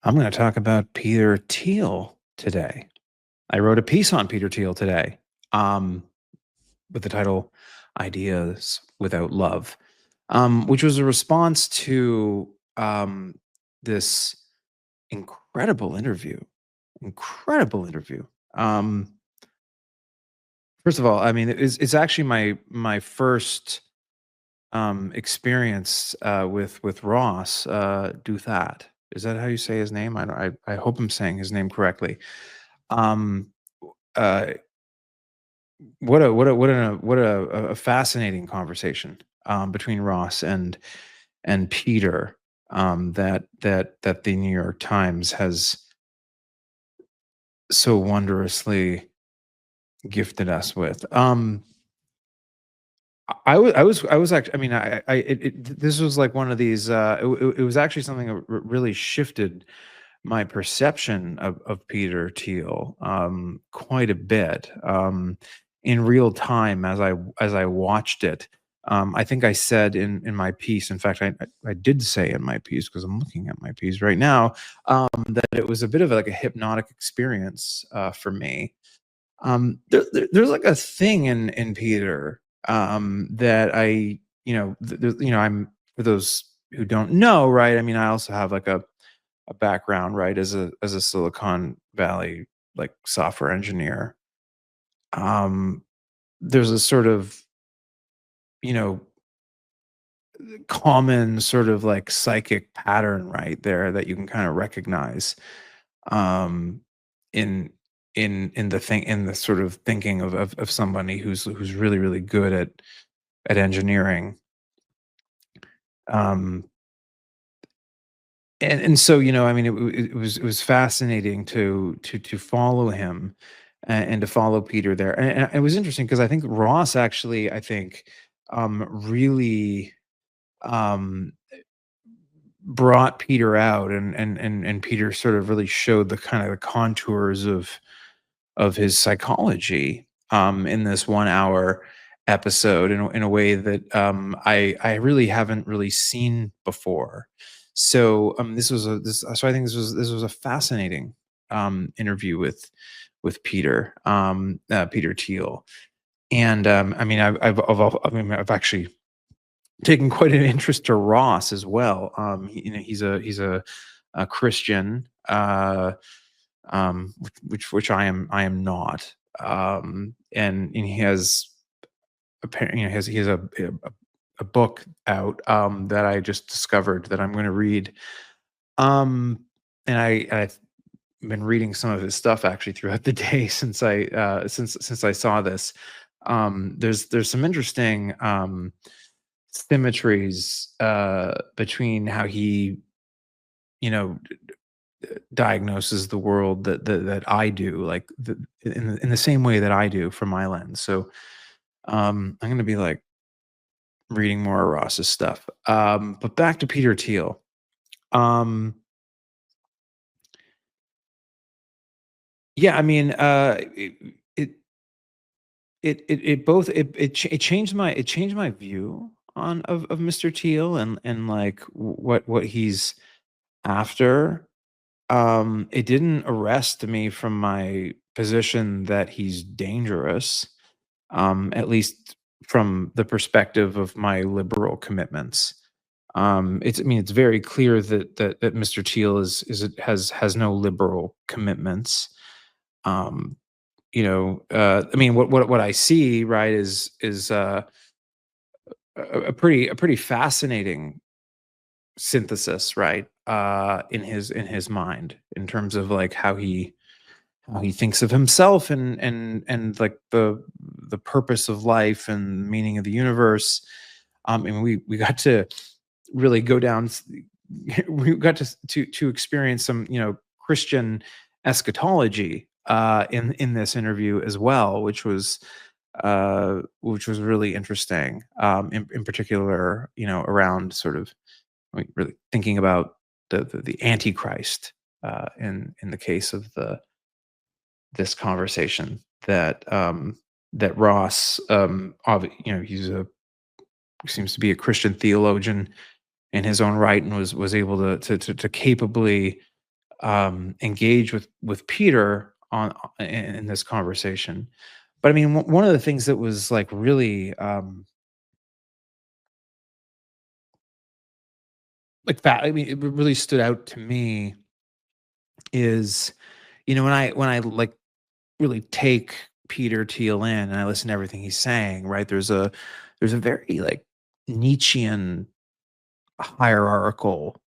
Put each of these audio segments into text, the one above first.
I'm going to talk about Peter Thiel today. I wrote a piece on Peter Thiel today um, with the title Ideas Without Love, which was a response to this incredible interview. Incredible interview. Um, First of all, I mean, it's actually my first experience with Ross Douthat. Is that how you say his name? I hope I'm saying his name correctly. Um, uh, what a fascinating conversation between Ross and Peter that the New York Times has so wondrously gifted us with. I was actually. I mean, this was like one of these. It was actually something that really shifted my perception of Peter Thiel quite a bit in real time as I watched it. I think I said in my piece. In fact, I did say in my piece because I'm looking at my piece right now that it was a bit of like a hypnotic experience for me. There's like a thing in Peter that I'm for those who don't know, right? I mean, I also have like a background, right, as a Silicon Valley like software engineer. Um, there's a sort of you know common sort of like psychic pattern right there that you can kind of recognize um, in in the thing in the sort of thinking of somebody who's really good at engineering. Um, and so I mean it was fascinating to follow him and to follow Peter there. And it was interesting because I think Ross actually really um brought Peter out and Peter sort of really showed the kind of the contours of his psychology in this 1 hour episode in a way that I really haven't really seen before. So so I think this was a fascinating interview with Peter Thiel. And I mean I've actually taken quite an interest to Ross as well. He's a Christian, which I am not. And he has apparently he has a book out that I just discovered that I'm going to read. Um, and I've been reading some of his stuff actually throughout the day since I saw this. There's some interesting symmetries between how he you know diagnoses the world that I do, like in the same way that I do from my lens. So I'm gonna be like reading more of Ross's stuff. But back to Peter Thiel. Um, yeah, I mean, it it changed my view of Mr. Thiel and like what he's after. It didn't arrest me from my position that he's dangerous, at least from the perspective of my liberal commitments. I mean, it's very clear that Mr. Thiel has no liberal commitments. Um, I mean, what I see, right, is a pretty fascinating synthesis, right, in his mind in terms of like how he thinks of himself and like the purpose of life and meaning of the universe. And we got to really go down. We got to experience some Christian eschatology in this interview as well, which was really interesting. In particular, around sort of like really thinking about the Antichrist in the case of this conversation that Ross, he seems to be a Christian theologian in his own right and was able to capably engage with Peter in this conversation. But I mean, one of the things that was like really like that, I mean, it really stood out to me is, when I like really take Peter Thiel in and I listen to everything he's saying, right? There's a very like Nietzschean hierarchical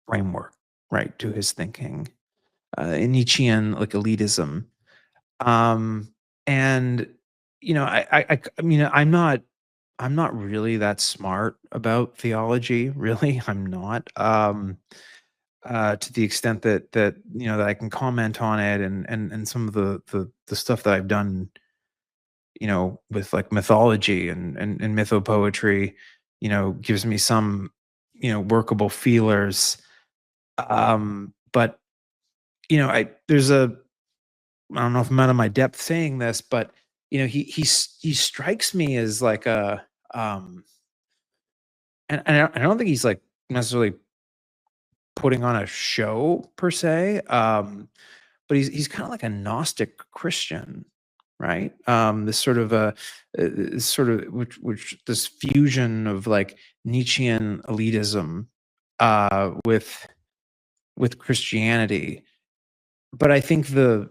framework, right, to his thinking, Nietzschean like elitism. Um, and I mean, I'm not really that smart about theology, really. I'm not. To the extent that I can comment on it, and some of the stuff that I've done, with like mythology and mythopoetry, gives me some, workable feelers. But I don't know if I'm out of my depth saying this, but he strikes me as like and I don't think he's like necessarily putting on a show per se, but he's kind of like a Gnostic Christian, right? This sort of sort of which this fusion of like Nietzschean elitism with Christianity. But I think the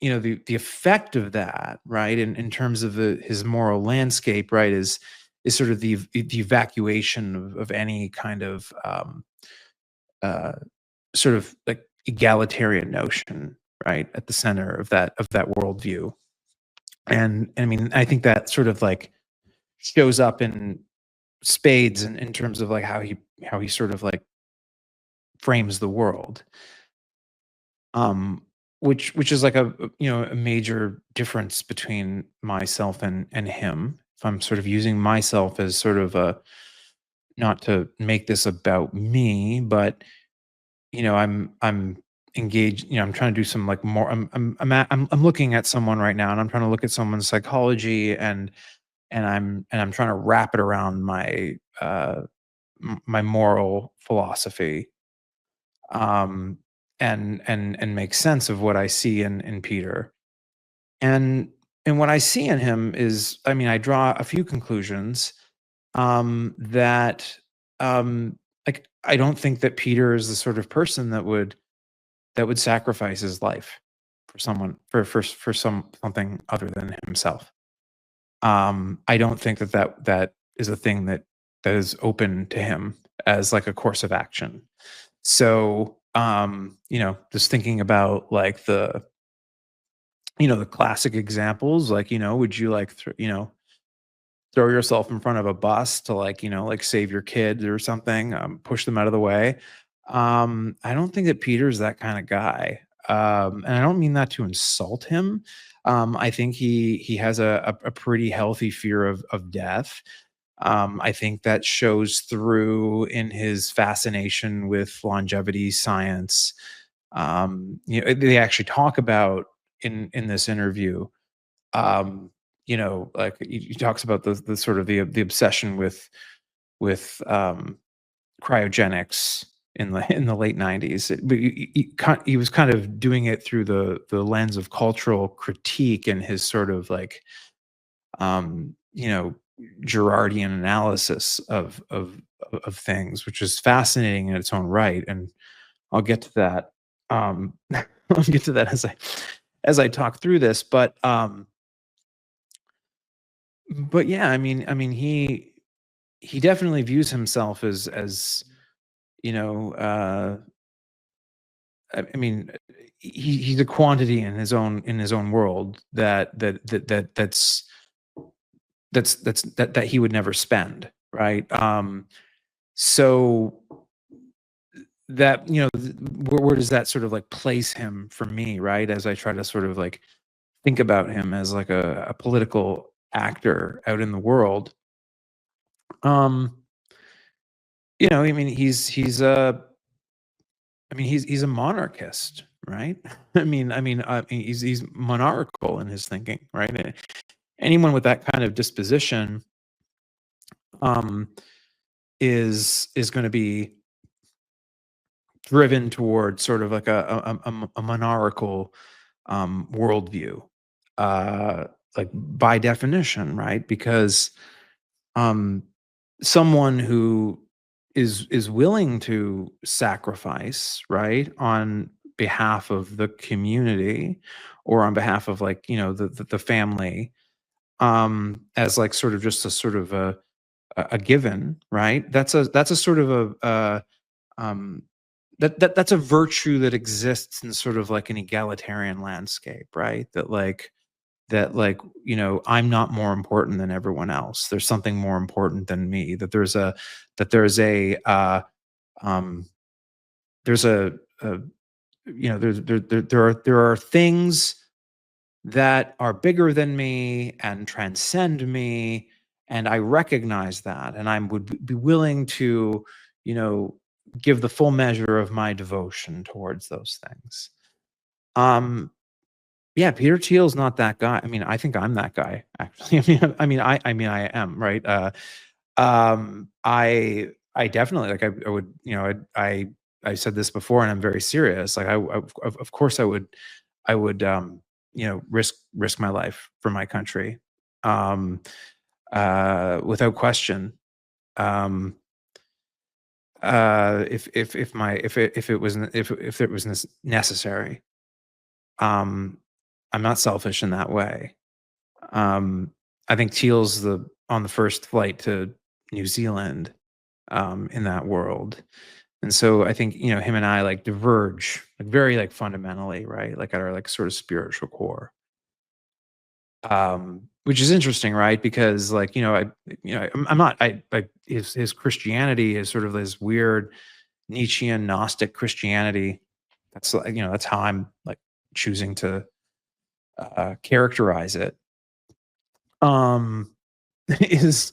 effect of that, right, in terms of his moral landscape, right, is sort of the evacuation of any kind of uh, sort of like egalitarian notion, right, at the center of that worldview. And I mean, I think that sort of like shows up in spades in terms of like how he sort of like frames the world. Um, which is like a major difference between myself and him. If I'm sort of using myself as sort of a, not to make this about me, but I'm engaged. I'm trying to do some like more. I'm looking at someone right now, and I'm trying to look at someone's psychology, and I'm trying to wrap it around my moral philosophy, um, and make sense of what I see in Peter. And what I see in him is, I mean, I draw a few conclusions, that like I don't think that Peter is the sort of person that would sacrifice his life for someone for something other than himself. I don't think that is a thing that is open to him as like a course of action. So, just thinking about like the classic examples, like, would you like, throw yourself in front of a bus to like, like save your kids or something, push them out of the way? I don't think that Peter's that kind of guy. And I don't mean that to insult him. I think he has a pretty healthy fear of death. I think that shows through in his fascination with longevity science. They actually talk about in this interview, like he talks about the sort of the obsession with cryogenics in the late 90s. But he was kind of doing it through the lens of cultural critique and his sort of like, um, you know, Girardian analysis of things, which is fascinating in its own right. And I'll get to that. I'll get to that as I talk through this. But yeah, I mean, he definitely views himself as you know, I mean, he's a quantity in his own world that he would never spend, right? So that where does that sort of like place him for me, right? As I try to sort of like think about him as like a political actor out in the world. Um, I mean, he's a monarchist, right? I mean, he's monarchical in his thinking, right? Anyone with that kind of disposition, um, is going to be driven toward sort of like a monarchical worldview, uh, like by definition, right? Because um, someone who is willing to sacrifice, right, on behalf of the community or on behalf of like the family, as like sort of just a sort of a given, right? That's a sort of um that's a virtue that exists in sort of like an egalitarian landscape, right? That like I'm not more important than everyone else. There's something more important than me. That um there's a there are things that are bigger than me and transcend me, and I recognize that, and I would be willing to you know give the full measure of my devotion towards those things. um yeah, Peter Thiel's not that guy. I mean, I think I'm that guy, actually. I mean, I am, right? I definitely like. I would, I said this before, and I'm very serious. Like, of course, I would, risk my life for my country, um, without question. Um, if it was necessary. Um, I'm not selfish in that way. Um, I think Teal's the on the first flight to New Zealand, in that world. And so I think, him and I like diverge like very like fundamentally, right? Like at our like sort of spiritual core. Which is interesting, right? Because like, I'm not his Christianity is sort of this weird Nietzschean Gnostic Christianity. That's like, that's how I'm like choosing to characterize it. Um is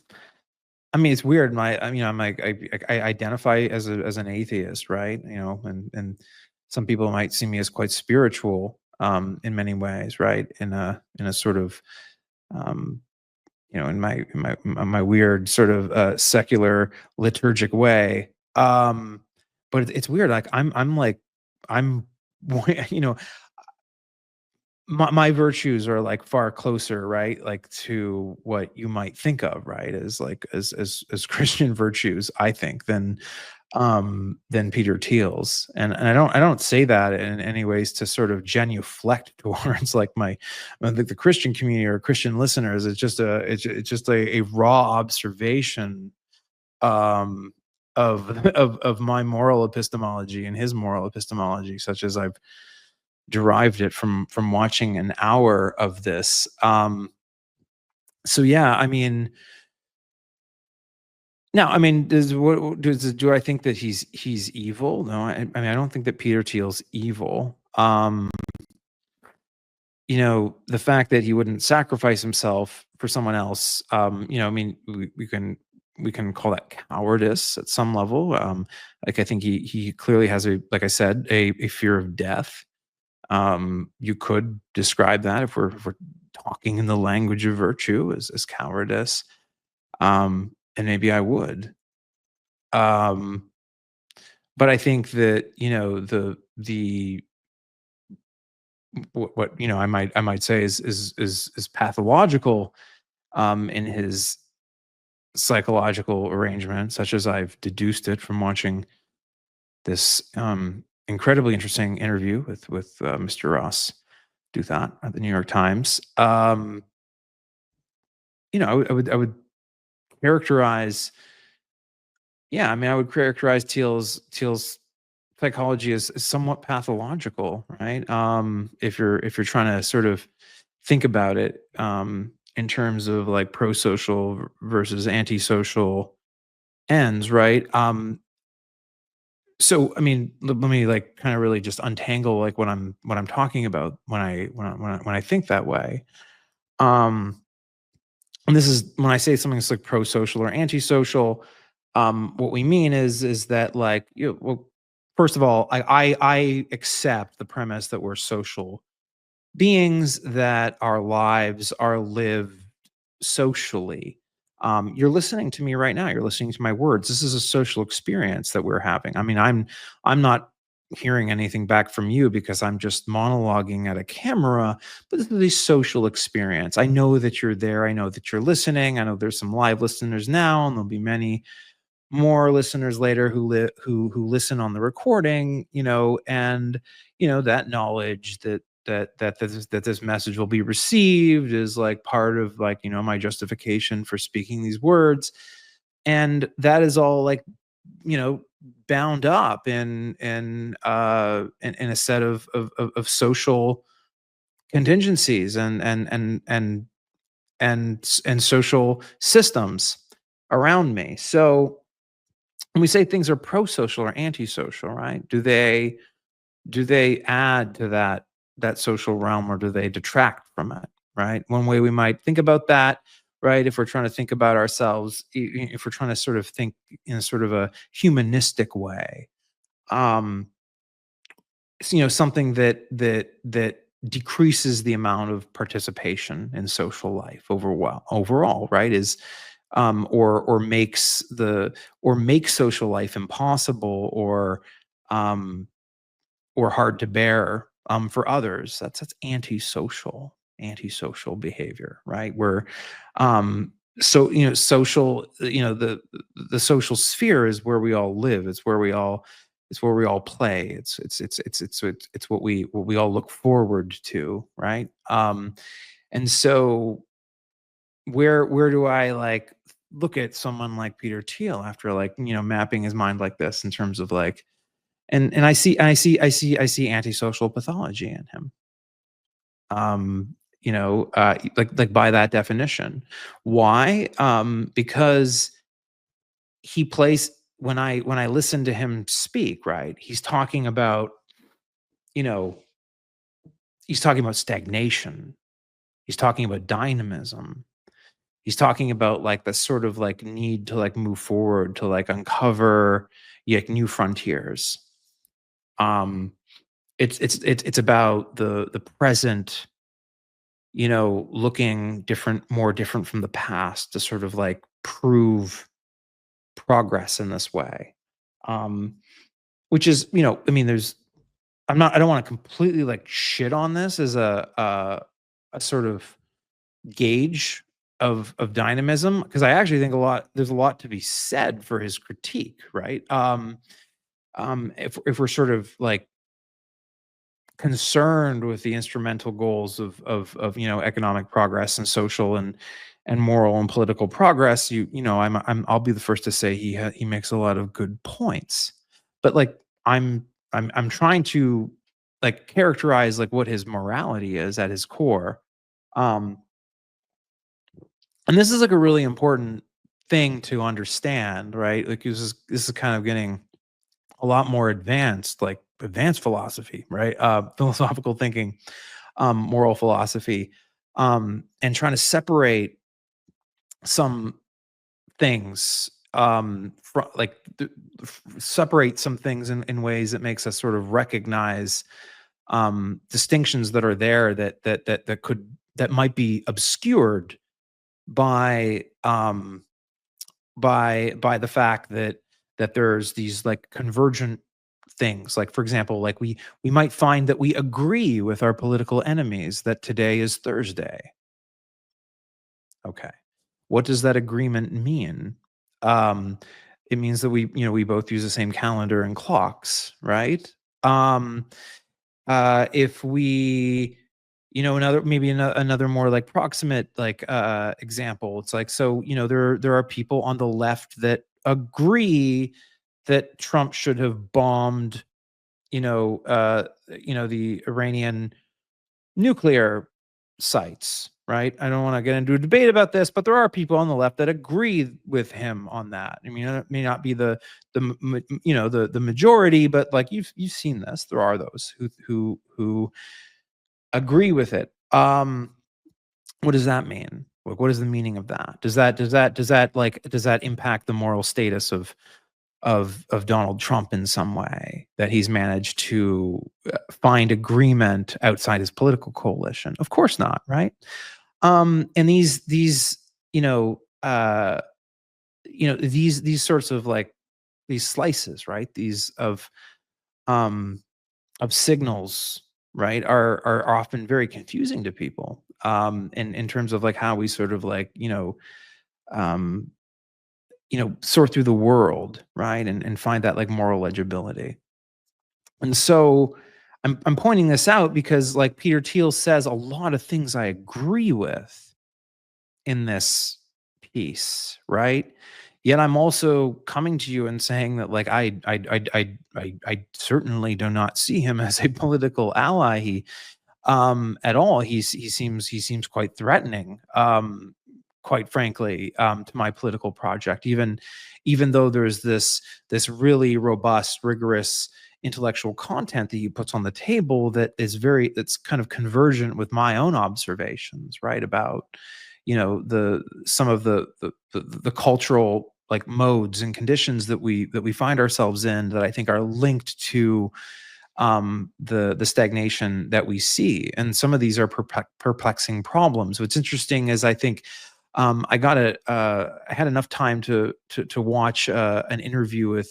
I mean, it's weird. I'm like, I identify as an atheist, right? And some people might see me as quite spiritual, in many ways, right? In a sort of, um, in my weird sort of secular liturgic way. But it's weird. Like I'm like, I'm, you know, my virtues are like far closer, right, like to what you might think of, right, as like as Christian virtues, I think, than Peter Thiel's. And I don't say that in any ways to sort of genuflect towards like the Christian community or Christian listeners. It's just a raw observation, um of my moral epistemology and his moral epistemology, such as I've derived it from watching an hour of this. So yeah, I mean, now, I mean, do I think that he's evil? No, I mean, I don't think that Peter Thiel's evil. The fact that he wouldn't sacrifice himself for someone else, I mean, we can call that cowardice at some level. Like I think he clearly has like I said, a fear of death. You could describe that if we're talking in the language of virtue as cowardice. And maybe I would. Um, but I think that, the what I might say is pathological, in his psychological arrangement, such as I've deduced it from watching this incredibly interesting interview with Mr. Ross do that at the New York Times. I would characterize, yeah, I mean, I would characterize Thiel's psychology as somewhat pathological, right? If you're trying to sort of think about it, in terms of like pro-social versus antisocial ends, right? So I mean, let me like kind of really just untangle like what I'm talking about when I think that way. Um, and this is when I say something that's like pro-social or antisocial. What we mean is that like well, first of all, I accept the premise that we're social beings, that our lives are lived socially. You're listening to me right now. You're listening to my words. This is a social experience that we're having. I mean, I'm not hearing anything back from you because I'm just monologuing at a camera, but this is a social experience. I know that you're there. I know that you're listening. I know there's some live listeners now, and there'll be many more listeners later who listen on the recording, and that knowledge that this message will be received is like part of, like, my justification for speaking these words, and that is all, like, you know bound up in a set of social contingencies and social systems around me. So when we say things are pro-social or antisocial, right? Do they add to that social realm, or do they detract from it, right? One way we might think about that, right, if we're trying to think about ourselves, if we're trying to sort of think in a sort of a humanistic way, um, something that decreases the amount of participation in social life overall, right, is or makes social life impossible, um or hard to bear, for others. That's antisocial behavior, right? Where, so social, the social sphere is where we all live. It's where we all play. It's what we all look forward to, right? And so where do I, like, look at someone like Peter Thiel after, like, mapping his mind like this in terms of, like, and I see antisocial pathology in him. Like, by that definition. Why? Because he plays when I listen to him speak, right? You know, he's talking about stagnation. He's talking about dynamism. He's talking about, like, the sort of, like, need to, like, move forward, to, like, uncover, like, new frontiers. Um it's about the present, looking different, more different from the past, to sort of, like, prove progress in this way. Um, which is, I mean, I don't want to completely, like, shit on this as a sort of gauge of dynamism, because I actually think there's a lot to be said for his critique, right? If we're sort of, like, concerned with the instrumental goals of economic progress and social and moral and political progress, I'll be the first to say he makes a lot of good points, but, like, I'm trying to, like, characterize, like, what his morality is at his core. um and this is, like, a really important thing to understand, right? Like, this is kind of getting a lot more advanced, like advanced philosophy, right? Philosophical thinking, moral philosophy, and trying to separate some things, from, like, separate some things in ways that makes us sort of recognize, distinctions that are there, that might be obscured by, by the fact that there's these, like, convergent things. Like, for example, like, we might find that we agree with our political enemies that today is Thursday. Okay. What does that agreement mean? Um, it means that we both use the same calendar and clocks, right? Um, if we, another more, like, proximate, like, example, it's like, so, there are people on the left that agree that Trump should have bombed, the Iranian nuclear sites, right? I don't want to get into a debate about this, but there are people on the left that agree with him on that. I mean, it may not be the majority, but, like, you've seen this. There are those who agree with it. What does that mean? Like, what is the meaning of that? Does that impact the moral status of Donald Trump in some way, that he's managed to, find agreement outside his political coalition? Of course not, right? And these these sorts of, like, these slices, right? These of um, of signals, right, are often very confusing to people, in terms of like how we sort of like, um, sort through the world, right, and find that like moral legibility. And so I'm pointing this out because like Peter Thiel says a lot of things I agree with in this piece, right? Yet I'm also coming to you and saying that like I certainly do not see him as a political ally. At all. He seems quite threatening, quite frankly, to my political project. Even though there's this really robust, rigorous intellectual content that he puts on the table that's kind of convergent with my own observations, right? About the some of the cultural like modes and conditions that we find ourselves in that I think are linked to the stagnation that we see, and some of these are perplexing problems. What's interesting is I think I had enough time to watch an interview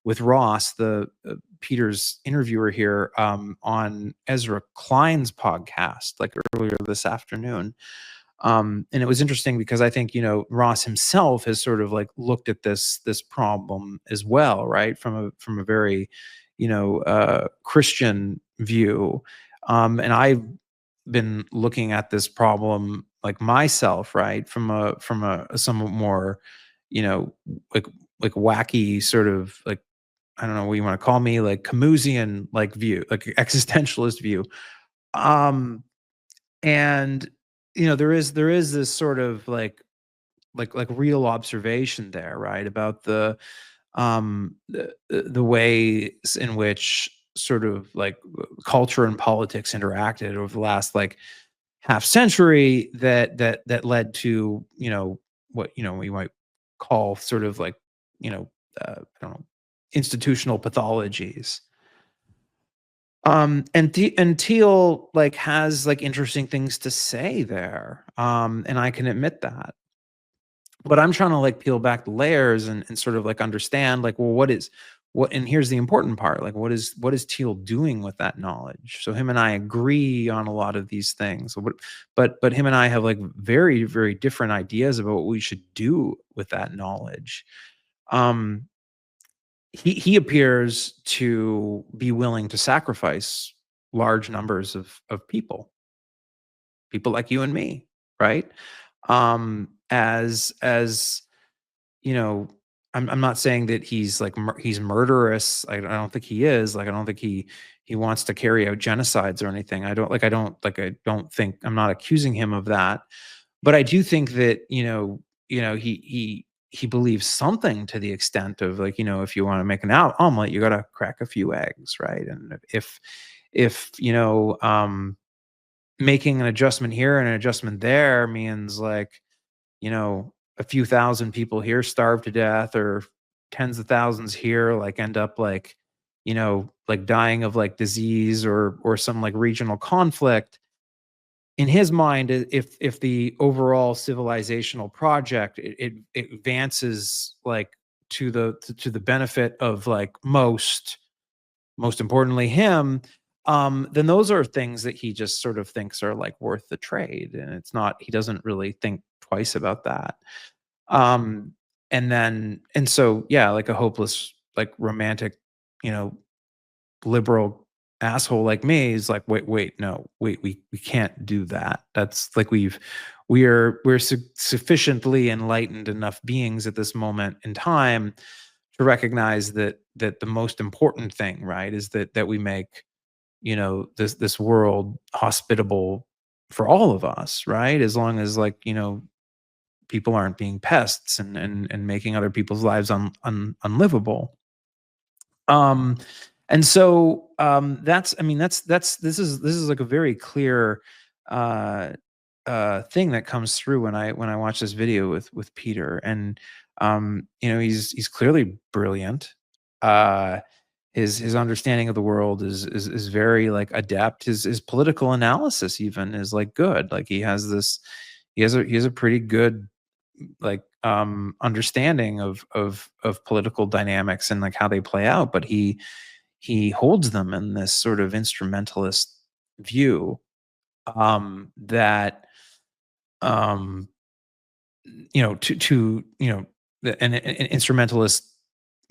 with Ross, the Peter's interviewer here, on Ezra Klein's podcast, like earlier this afternoon. And it was interesting because I think Ross himself has sort of like looked at this problem as well, right, from a very Christian view. And I've been looking at this problem like myself, right, from a somewhat more, you know, like wacky sort of like, I don't know what you want to call me, like Camusian like view, like existentialist view. Um, and there is this sort of like real observation there, right, about the ways in which sort of like culture and politics interacted over the last like half century that led to what we might call sort of like you know I don't know, institutional pathologies. And Teal like has like interesting things to say there, and I can admit that. But I'm trying to like peel back the layers and sort of like understand like, well, and here's the important part, like what is Teal doing with that knowledge? So him and I agree on a lot of these things. So but him and I have like very, very different ideas about what we should do with that knowledge. Um he appears to be willing to sacrifice large numbers of people like you and me, right? As you know, I'm not saying that he's like he's murderous. I don't think he is. Like I don't think he wants to carry out genocides or anything. I don't think I'm not accusing him of that. But I do think that he believes something to the extent of like if you want to make an omelet, you got to crack a few eggs, right? And if making an adjustment here and an adjustment there means like a few thousand people here starve to death, or tens of thousands here like end up like like dying of like disease or some like regional conflict. In his mind, if the overall civilizational project it advances like to the benefit of like most importantly him, then those are things that he just sort of thinks are like worth the trade, and he doesn't really think twice about that. um and so yeah, like a hopeless like romantic you know liberal asshole like me is like, wait, no, wait, we can't do that. That's like we're sufficiently enlightened enough beings at this moment in time to recognize that the most important thing, right, is that we make this world hospitable for all of us, right, as long as like people aren't being pests and making other people's lives unlivable. um and so that's I mean that's this is like a very clear uh thing that comes through when I watch this video with Peter. And he's clearly brilliant. uh his understanding of the world is very like adept. His political analysis even is like good. Like he has a pretty good like understanding of political dynamics and like how they play out. But he holds them in this sort of instrumentalist view, that, um, an instrumentalist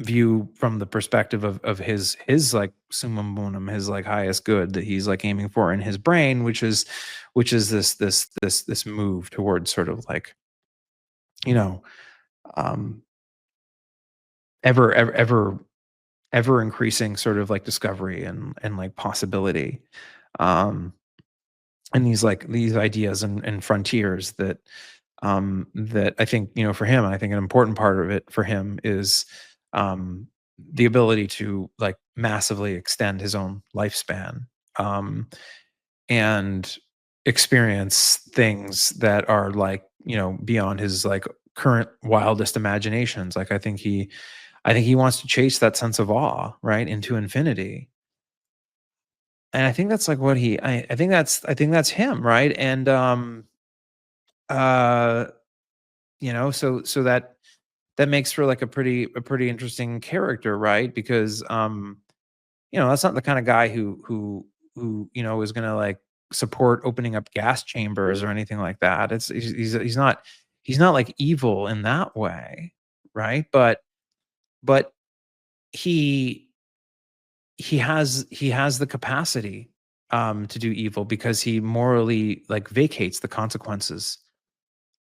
view from the perspective of his like summum bonum, his like highest good that he's like aiming for in his brain, which is this move towards sort of like, you know, um, ever ever increasing sort of like discovery and like possibility, um, and these ideas and frontiers that I think, for him, I think an important part of it for him is, um, the ability to like massively extend his own lifespan, um, and experience things that are like, beyond his like current wildest imaginations. Like I think he wants to chase that sense of awe, right, into infinity. And I think that's like what I think that's him, right? And uh so that makes for like a pretty interesting character, right? Because that's not the kind of guy who is going to like support opening up gas chambers or anything like that. He's not like evil in that way, right? But he he has the capacity to do evil because he morally like vacates the consequences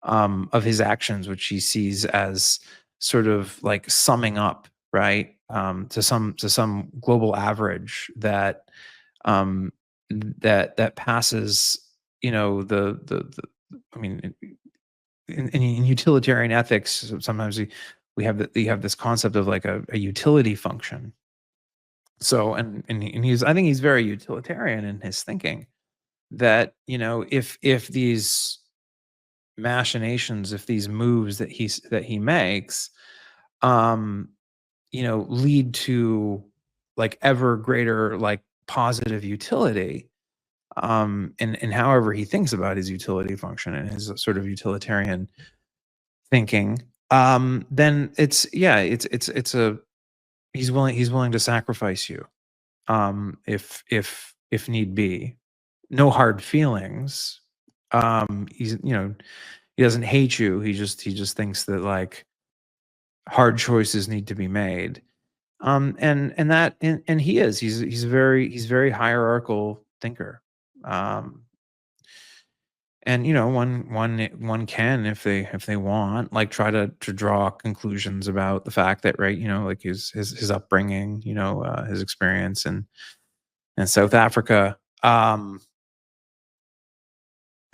of his actions, which he sees as sort of like summing up, right, to some global average um, that passes, the I mean, in utilitarian ethics, sometimes we have this concept of like a utility function. So and he's I think he's very utilitarian in his thinking that if these machinations, if these moves that he makes, um, lead to like ever greater like positive utility, and however he thinks about his utility function and his sort of utilitarian thinking, then it's a he's willing to sacrifice you, if need be. No hard feelings. He doesn't hate you. He just thinks that like hard choices need to be made. And he's a very hierarchical thinker. Um, and one can, if they want, like try to draw conclusions about the fact that, right, like his upbringing, his experience in South Africa.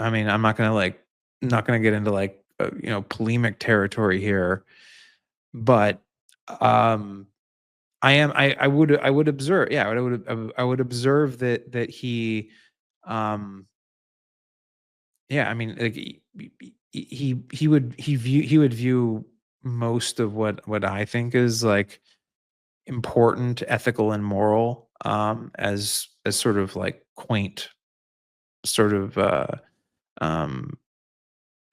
I mean, I'm not gonna get into like polemic territory here, but um I would observe, yeah, I would observe that he, um yeah, I mean, like, he would view most of what I think is, like, important, ethical, and moral, as sort of, like, quaint, sort of, um,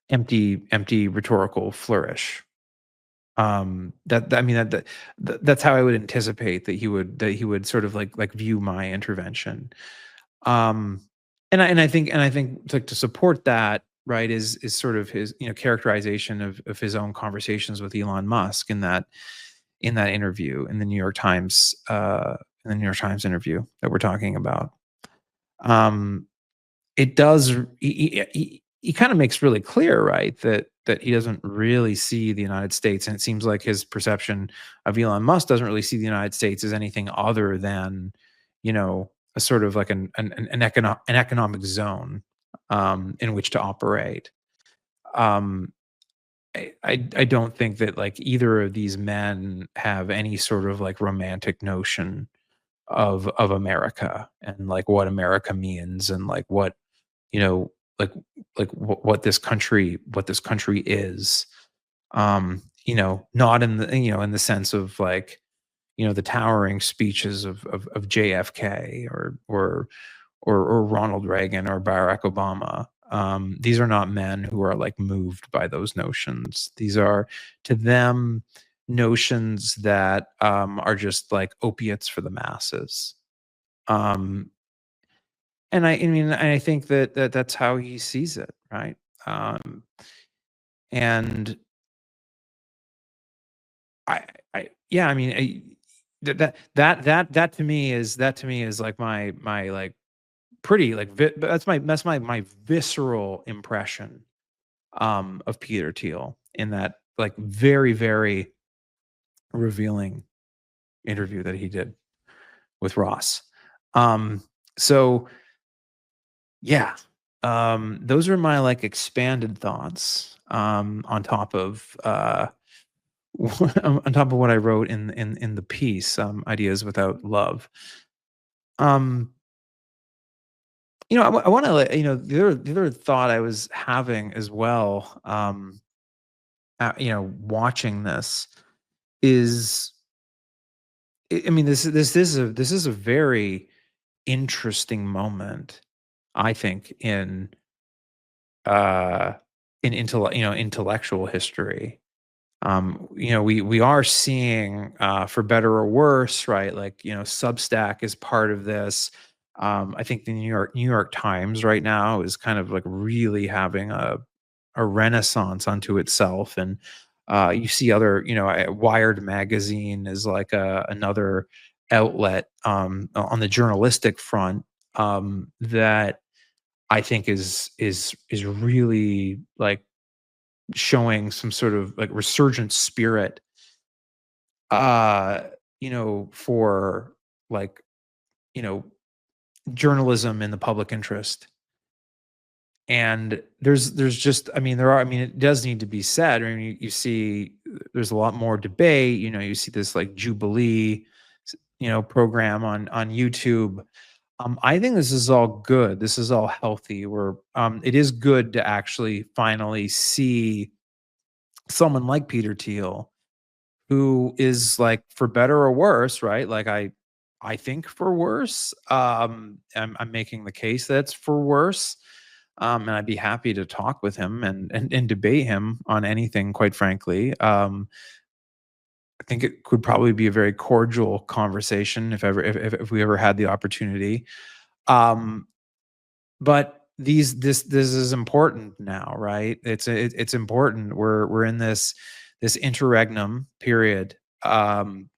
empty rhetorical flourish. I mean, that's how I would anticipate that he would sort of like view my intervention. Um, and I think like to support that, right, is sort of his characterization of his own conversations with Elon Musk in that interview in the New York Times interview that we're talking about. Um, it does he kind of makes really clear, right, that he doesn't really see the United States, and it seems like his perception of Elon Musk doesn't really see the United States as anything other than, a sort of like an economic zone, in which to operate. Um, I don't think that like either of these men have any sort of like romantic notion of America and like what America means and like what you know, like what this country is. Not in the sense of like, the towering speeches of JFK or Ronald Reagan or Barack Obama. These are not men who are like moved by those notions. These are, to them, notions that are just like opiates for the masses. Um, and I mean, I think that that's how he sees it, right? Um, and I, yeah, I mean, that to me is like my like pretty like that's my visceral impression of Peter Thiel in that like very revealing interview that he did with Ross. Um, so yeah, those are my like expanded thoughts on top of on top of what I wrote in the piece, ideas without love. Um, I want to, the other thought I was having as well, watching this is, I mean, this is a very interesting moment, I think, uh, intellectual history. We are seeing, for better or worse, right? Like, Substack is part of this. I think the New York Times right now is kind of like really having a renaissance unto itself, and you see other, Wired magazine is like another outlet on the journalistic front that I think is really like showing some sort of like resurgent spirit, uh, for like, you know, journalism in the public interest. And there's just, I mean, I mean, it does need to be said. I mean, you see, there's a lot more debate. You see this like Jubilee, program on YouTube. I think this is all good. This is all healthy. It is good to actually finally see someone like Peter Thiel, who is like, for better or worse, right? Like I think for worse. I'm making the case that's for worse. And I'd be happy to talk with him and debate him on anything, quite frankly. I think it could probably be a very cordial conversation if we ever had the opportunity. Um, but this is important now, right? It's important. We're in this interregnum period. The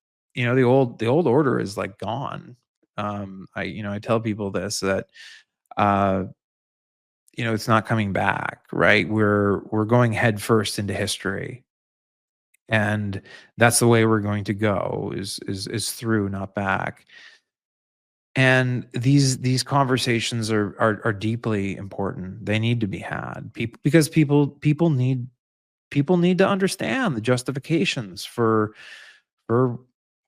old order is like gone. I tell people this, that uh it's not coming back, right? We're going headfirst into history, and that's the way we're going to go, is through, not back. And these conversations are deeply important. They need to be had. Because people need to understand the justifications for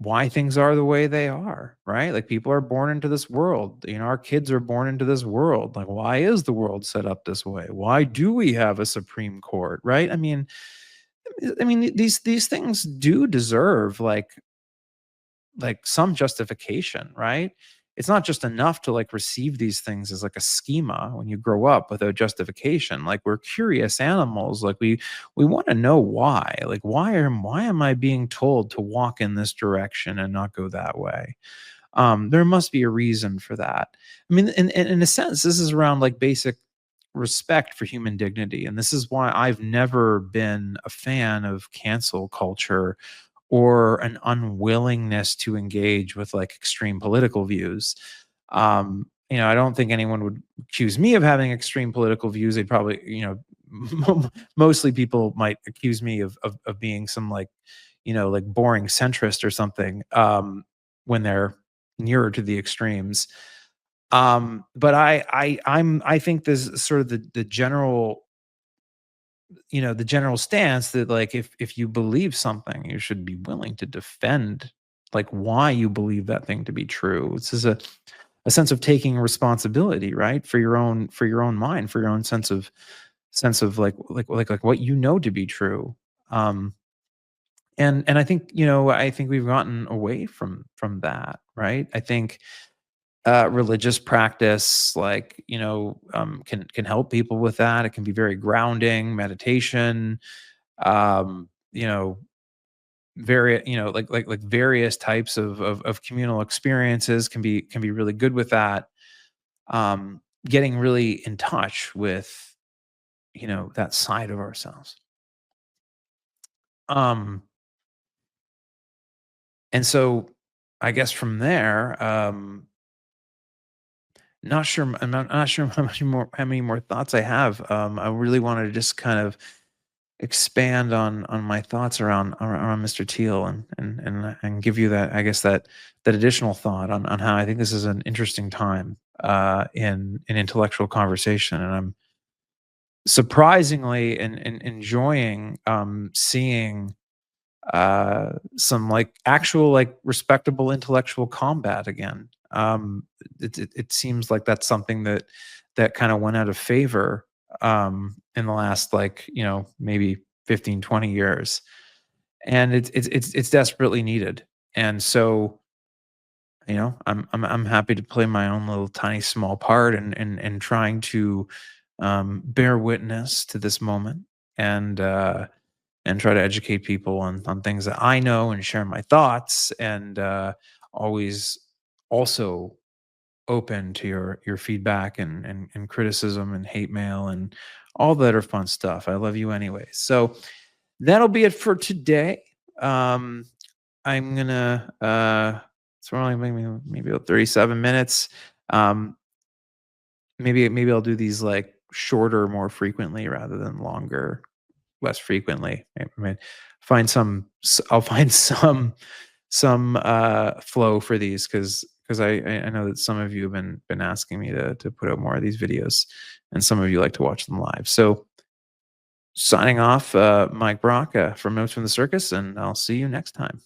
why things are the way they are, right? Like, people are born into this world. Our kids are born into this world. Like, why is the world set up this way? Why do we have a Supreme Court, right? I mean, these things do deserve like some justification, right? It's not just enough to like receive these things as like a schema when you grow up without justification. Like, we're curious animals. Like, we want to know why. Like, why am I being told to walk in this direction and not go that way? There must be a reason for that. I mean, in a sense, this is around like basic respect for human dignity. And this is why I've never been a fan of cancel culture or an unwillingness to engage with like extreme political views. I don't think anyone would accuse me of having extreme political views. They'd probably, mostly people might accuse me of being some like, like boring centrist or something, when they're nearer to the extremes. But I think this is sort of the general, the general stance that, like, if you believe something, you should be willing to defend like why you believe that thing to be true. This is a sense of taking responsibility, right? For your own mind, for your own sense of like what you know to be true. Um and I think, we've gotten away from that, right? I think religious practice, like, can help people with that. It can be very grounding. Meditation, um, you know, like various types of communal experiences can be really good with that. Getting really in touch with, that side of ourselves. Um, and so I guess from there, not sure how many more thoughts I have. I really wanted to just kind of expand on my thoughts around Mr. Teal, and give you that, I guess, that additional thought on how I think this is an interesting time in intellectual conversation, and I'm surprisingly and enjoying seeing some like actual like respectable intellectual combat again. It seems like that's something that kind of went out of favor in the last, like, maybe 15, 20 years, and it's desperately needed. And so, I'm happy to play my own little tiny small part and trying to bear witness to this moment, and try to educate people on things that I know, and share my thoughts, and always also open to your feedback, and criticism, and hate mail, and all that are fun stuff. I love you anyway. So that'll be it for today. Um, I'm gonna it's only maybe about 37 minutes. Um, maybe I'll do these like shorter more frequently rather than longer less frequently. I mean, I'll find some flow for these, because I know that some of you have been asking me to put out more of these videos, and some of you like to watch them live. So signing off, Mike Brock, from Notes from the Circus, and I'll see you next time.